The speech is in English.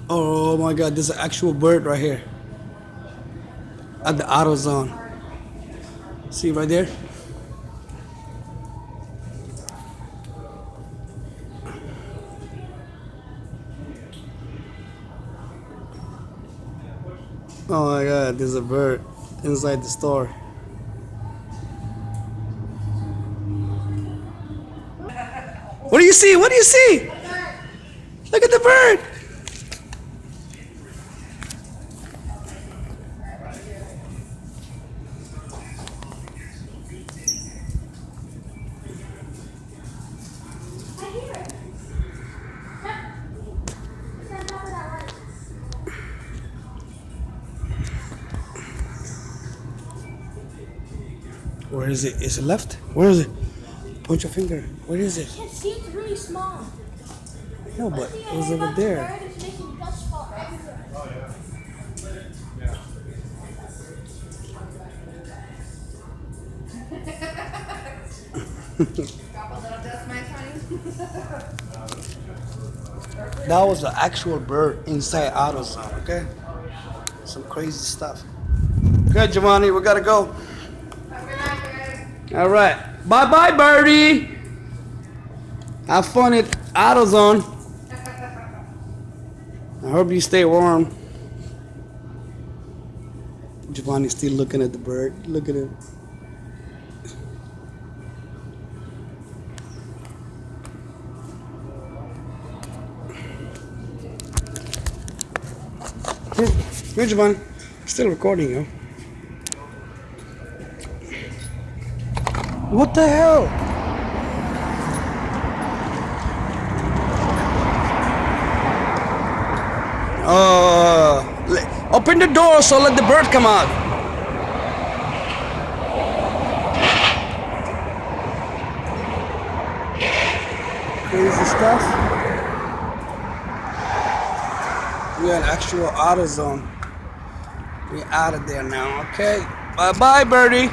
Oh my God, there's an actual bird right here at the AutoZone. See right there? Oh my God, there's a bird inside the store. What do you see? What do you see? Look at the bird. Where is it? Is it left? Where is it? Point your finger. Where is it? I can't see, it's really small. No, but it was over there. Bird is making dust fall everywhere. Drop a little dust, my honey. That was an actual bird inside AutoZone, okay? Some crazy stuff. Okay, Giovanni, we gotta go. All right. Bye-bye, birdie. Have fun at AutoZone. I hope you stay warm. Giovanni's still looking at the bird. Look at him. Here, Giovanni. Still recording, yo. What the hell? Open the door so let the bird come out. Crazy stuff. We're an actual AutoZone. We're out of there now, okay? Bye-bye, birdie.